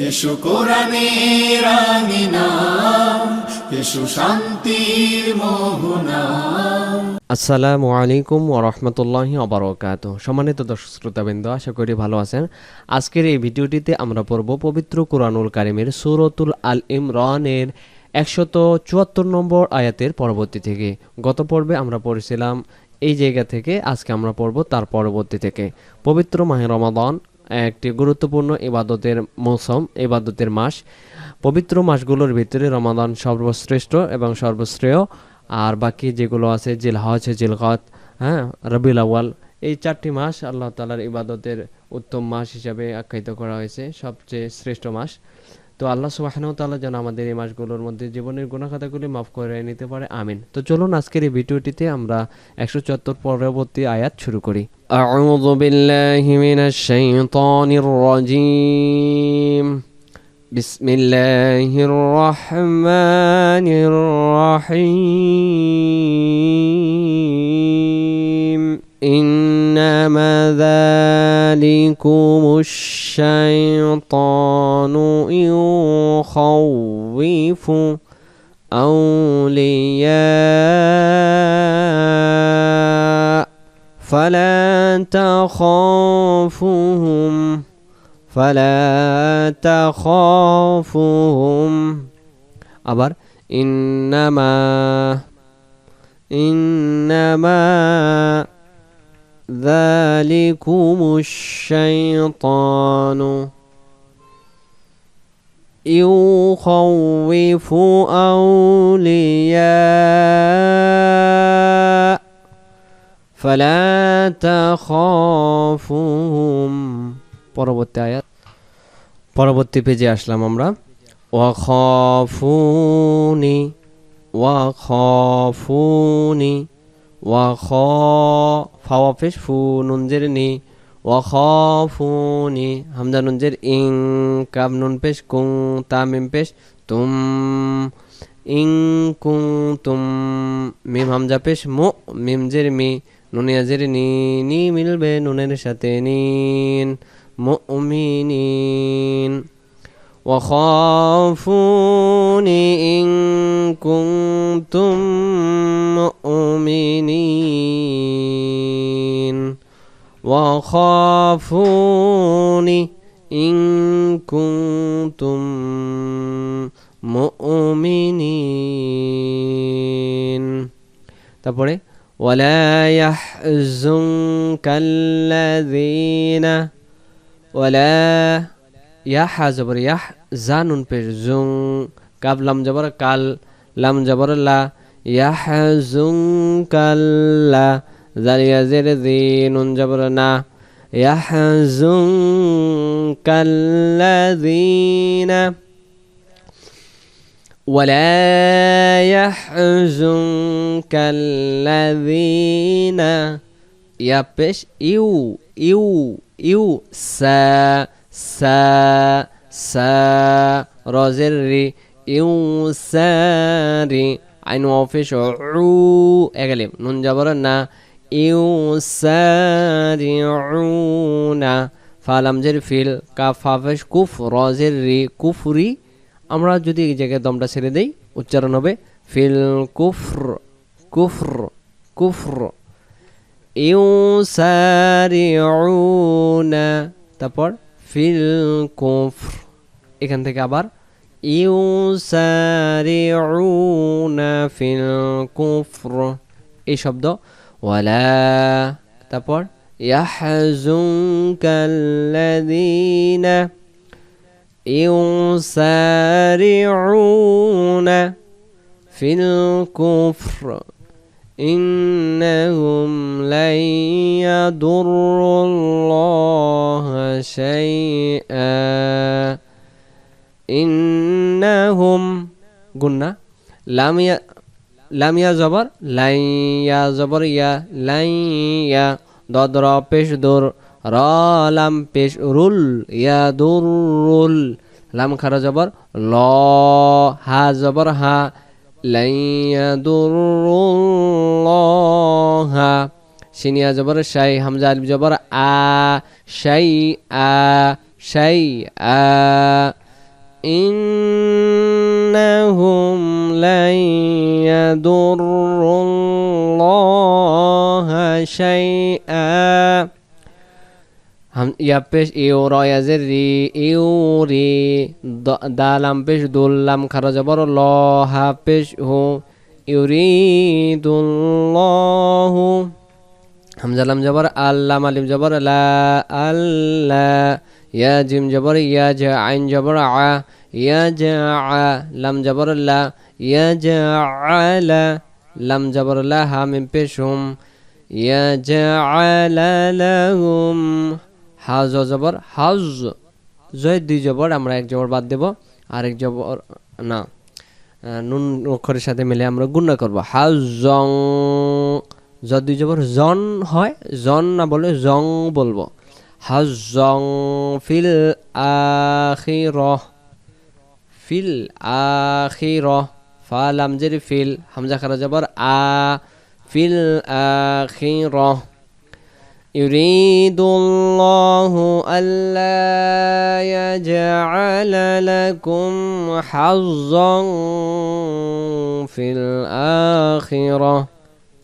এসো কোরআনের আঙিনা, এসো শান্তির মোহনা। আসসালামু আলাইকুম ওয়া রাহমাতুল্লাহি ওয়া বারাকাতুহু। সম্মানিত দর্শক শ্রোতাবৃন্দ, আশা করি ভালো আছেন। আজকের এই ভিডিওটিতে আমরা পড়ব পবিত্র কুরআনুল কারীমের সূরাতুল আল ইমরানের 174 নম্বর আয়াতের পরবর্তী থেকে। গত পর্বে আমরা পড়েছিলাম এই জায়গা থেকে, আজকে আমরা পড়ব তার পরবর্তী থেকে। পবিত্র মাহে রমাদান একটি গুরুত্বপূর্ণ ইবাদতের মৌসুম, ইবাদতের মাস। পবিত্র মাসগুলোর ভিতরে রমাদান সর্বশ্রেষ্ঠ এবং সর্বশ্রেয়। আর বাকি যেগুলো আছে জিলহজ, জিলকত, রবিউল আউয়াল, এই 4টি মাস আল্লাহ তাআলার ইবাদতের উত্তম মাস হিসাবে আখ্যায়িত করা হয়েছে, সবচেয়ে শ্রেষ্ঠ মাস। তো আল্লাহ সুবহানাহু ওয়া তাআলা যেন আমাদের এই মাসগুলোর মধ্যে জীবনের গুনাহখাতাগুলি মাফ করে নিতে পারে, আমিন। তো চলুন আজকের এই ভিডিওটিতে আমরা 174 পরবর্তী আয়াত শুরু করি। আউযু বিল্লাহি মিনাশ শাইতানির রাজীম। বিসমিল্লাহির রহমানির রহিম। ইন্নামা যালিকুমুশ শাইতানু ইউখাউযিফু আউলিয়া ফালা তাখাফুহুম। আবার ইন্নামা যালিকুমুশ শাইতানু ইউখাউযিফু আউলিয়া ফালা তাখাফুহুম। পরবর্তী আয়াত, পরবর্তী পেজে আসলাম আমরা। ওয়াখাফুনি ফাওয়া পেশ ফু নুন জের নি, ওয়াখাফুনি হামজা নুন জের ইং, কাব নুন পেশ কুং, তা মিম পেশ তুম, ইং কুং তুম, মিম হামজা পেশ মু, মিম জের মি, নুনিয়া জের নি, নি মিলবে নুনের সাথে নিন, মুমিনিন। ওয়াখাফুনি ইন কুনতুম মুমিনিন, ওয়াখাফুনি ইন কুনতুম মুমিনিন। তারপরে ওয়ালা ইয়াহজুনকাল্লাযীনা, ওয়ালা ইয়াহা জবর ইয়াহ, জা নুন পেশ জুং, কাব লাম জবর কাল, লাম জবর লা, ইয়াহজুনকাল্লা, জালিয়া জের জি, নুন জবর না, ইয়াহজুনকাল্লাযীনা, ওয়ালা ইয়াহজুনকাল্লাযীনা, ইয়া পেশ ইউ ইউ ইউ, সা রজের রি, ইউ সারি, আইন অফিস উ, এগালিম নুন জবর না, ইউ সারিউনা, ফালাম জের ফিল, কাফ হাফেশ কুফ, রজের রি, কুফরি। আমরা যদি এই জায়গায় দমটা ছেড়ে দেই, উচ্চারণ হবে ফিল কুফর কুফর কুফর, ইউ সারিউনা, তারপর ফিল কুফর। এখান থেকে আবার ইউসারিউনা ফিল কুফর, এই শব্দ। ওয়ালা, তারপর ইয়াহজুনকাল্লাযীনা ইউসারিউনা ফিল কুফর ইন্নাহুম লা ইয়াদুরুল্লাহা শাইআ, ইন্নাহুম গুন্না, লাম ইয়া জবর লাই, ইয়া জবর ইয়া, লাই ইয়া, দদ র পেশ দর, র লাম পেশ রুল, ইয়া দুরুল, লাম খারা জবর ল, হা জবর হা, লাই ইয়াদুরুল্লাহা, শিনিয়া জবর শাই, হামজা আলিফ জবর আ, শাই আ, শাই আ, إنهم لن يضروا الله شيئا ইয়া পেশ ইউ রয়াজের রি ইউ রি দালাম পেশ দুল্লাম খারা জবর ল হা পেশ হু ইউরিদুল্লাহু হামজালাম জবর আল্লাহ মালিম জবর লা আল্লাহ ইয়া জিম জবর ইয়া জা আইন জবর আ ইয়া জা আ লাম জবর লা ইয়া জা আলা লাম জবর লা হা মিম পেশ হুম ইয়া জা আলা লাহুম হাজ জবর হাজ জয় দুই জবর আমরা এক জবর বাদ দেব আর এক জবর না নুন অক্ষরের সাথে মিলে আমরা গুণনা করব হাজং জ দুই জবর জন হয় জন না বলে জং বলবো হাজং ফিল আখিরাহ ফিল আখিরাহ ফা লাম জের ফিল হামজা খারা জবর আ ফিল আখিরাহ يريد الله ألا يجعل لكم حظا في الآخرة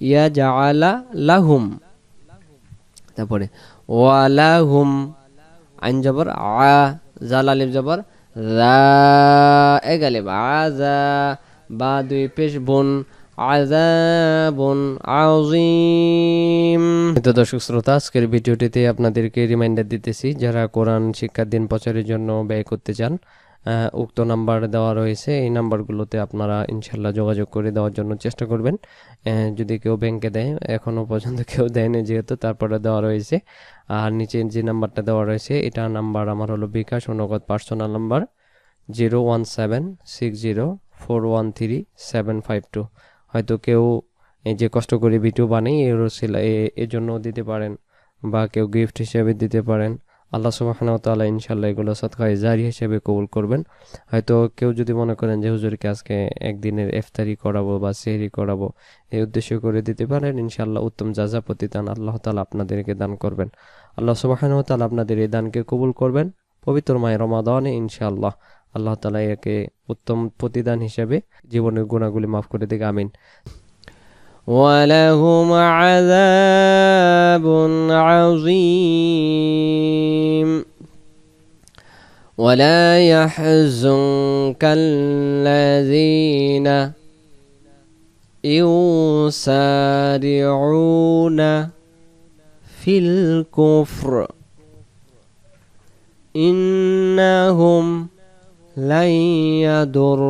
يجعل لهم তারপরে ওয়ালাহুম আইন জবর আ জাল আলিফ জবর রা এগালিব আযা বা দুই পেশ বুন আযাবুন আযীম। তো দর্শক শ্রোতা, আজকের ভিডিওটিতে আপনাদেরকে রিমাইন্ডার দিতেছি, যারা কোরআন শিক্ষার দিন প্রচারের জন্য ব্যয় করতে চান, উক্ত নাম্বার দেওয়া রয়েছে। এই নাম্বারগুলোতে আপনারা ইনশাল্লাহ যোগাযোগ করে দেওয়ার জন্য চেষ্টা করবেন। যদি কেউ ব্যাংকে দেয়, এখনও পর্যন্ত কেউ দেয়নি যেহেতু, তারপরে দেওয়া রয়েছে। আর নিচে যে নাম্বারটা দেওয়া রয়েছে, এটা নাম্বার আমার হলো বিকাশ ও নগদ পার্সোনাল নাম্বার 01760413752। হয়তো কেউ এই যে কষ্ট করে ভিডিও বানাই এর জন্য দিতে পারেন, বা কেউ গিফট হিসেবে দিতে পারেন। আল্লাহ সুবহানাহু ওয়া তাআলা ইনশাআল্লাহ এগুলো সদকায়ে জারি হিসেবে কবুল করবেন। হয়তো কেউ যদি মনে করেন যে হুজুরকে আজকে একদিনের ইফতারি করাবো বা সেহরি করাবো, এই উদ্দেশ্য করে দিতে পারেন। ইনশাআল্লাহ উত্তম যাজা প্রতিদান আল্লাহ তাআলা আপনাদেরকে দান করবেন। আল্লাহ সুবহানাহু ওয়া তাআলা আপনাদের এই দানকে কবুল করবেন। পবিত্র মাহে রমাদানে ইনশাআল্লাহ আল্লাহ তাআলা একে উত্তম প্রতিদান হিসেবে জীবনের গুনাহগুলি মাফ করে দিক, আমিন। ওয়ালাহুম আযাবুন আযীম ওয়ালা ইয়াহযুনকাল্লাযীনা ইউসারিউনা ফিল কুফর ইন্নাহুম لا يضر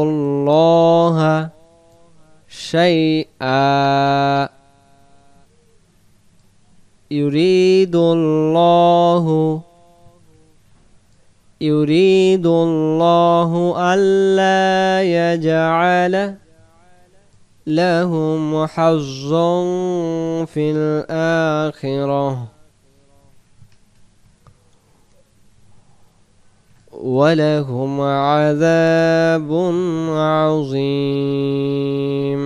الله شيئا يريد الله ألا يجعل لهم حظا في الآخرة ولهم عذاب عظيم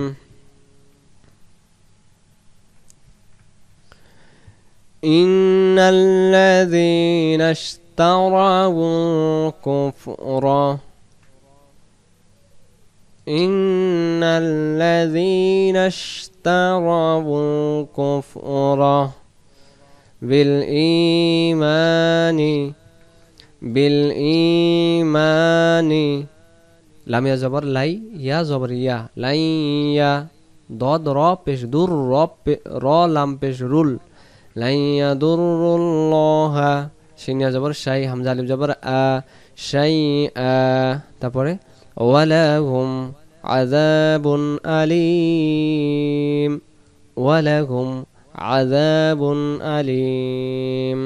إن الذين اشتروا الكفر بالإيمان লাম ইয়া জবর লাই, ইয়া জবর ইয়া, লাই ইয়া দদ র পেশ দুর র লাম পেশ রুল, লাই ইয়াদুরুল্লাহা শিন ইয়া জবর শাই, হামজা আলিফ জবর আ, শাই আ। তারপরে ওয়ালাহুম আযাবুন আলীম, ওয়ালাহুম আযাবুন আলীম।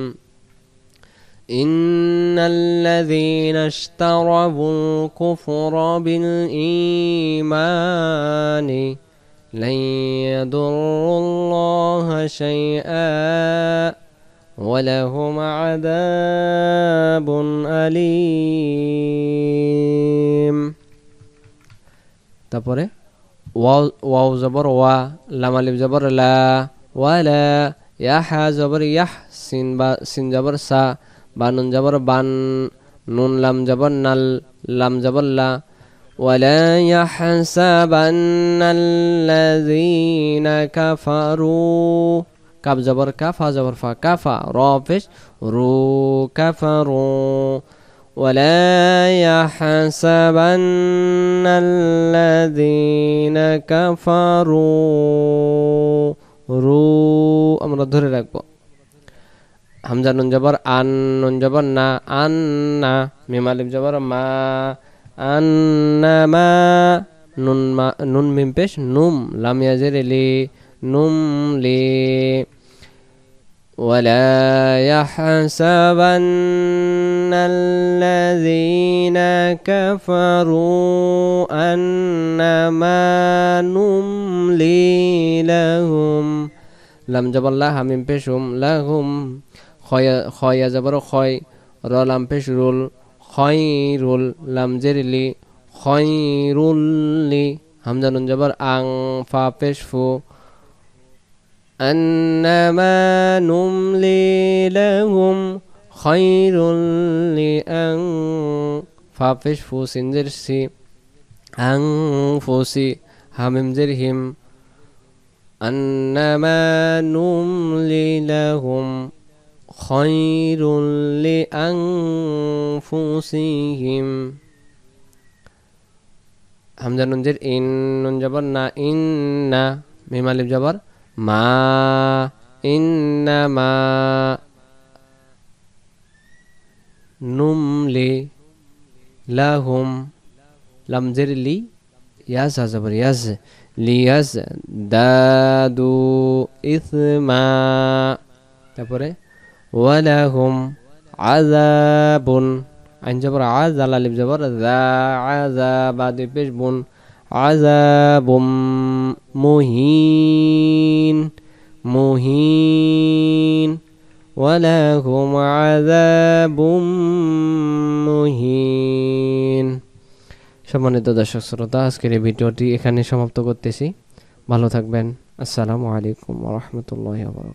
إن الذين اشتروا الكفر بالإيمان لن يضروا الله شيئا ولهم عذاب أليم। তারপরে ওয়াও জবর ওয়া, লাম আলিফ জবর লা, ওয়ালা, ইয়া হা জবর ইয়াহ, সিন জবর সা, বানুন জবর বান, নুন লাম জবর নাল, লাম জবর লা। ولا يحسبن الذين كفروا কাফ জবর কাফ হা জবর ফা কাফা র পেশ রু কাফারু ولا يحسبن الذين كفروا রু আমরা ধরে রাখবো। হামজা নুন জবর আন, নুন জবর না, আন না। মিম আলিফ জবর মা, আন্নামা। নুন মিম পেশ নুম, লাম ইয়াজের লি, নুম লি। ولا يحسبن الذين كفروا أنما نملي لهم লাম জবর লা, হামিম পেশ হুম, লাহুম। খয়া জবর খয়, র লাম পেশ রুল, খয়রুল, লাম জের লি, খয়রুল্লি। হামজা নুন জবর আং, ফা পেশ ফু। أنما نملي لهم خير لأن فا পেশ ফু, সিন জের সি, أنفسي, হামিম জের হিম। أنما نملي لهم خير لأنفسهم হামজা নুন জের ইন, নুন জবর না, ইন্না। মিম আলিফ জবর মা, ইন্নামা নুমলি লাহুম, লাম জের লি, ইয়াজ হা জবর ইয়াজ, লিয়াজ দাদু ইসমা। তারপরে ওয়ালাহুম আযাবুন, আইন জবর আ, জাল আলিফ জবর যা, আযাবা দুই পেশ বুন, আযাবুম মুহিন, মুহিন। ওয়ালাহুম আযাবুম মুহিন। সম্মানিত দর্শক শ্রোতা, আজকের এই ভিডিওটি এখানে সমাপ্ত করতেছি। ভালো থাকবেন। আসসালামু আলাইকুম ওয়া রাহমাতুল্লাহি ওয়া বারাকাতুহু।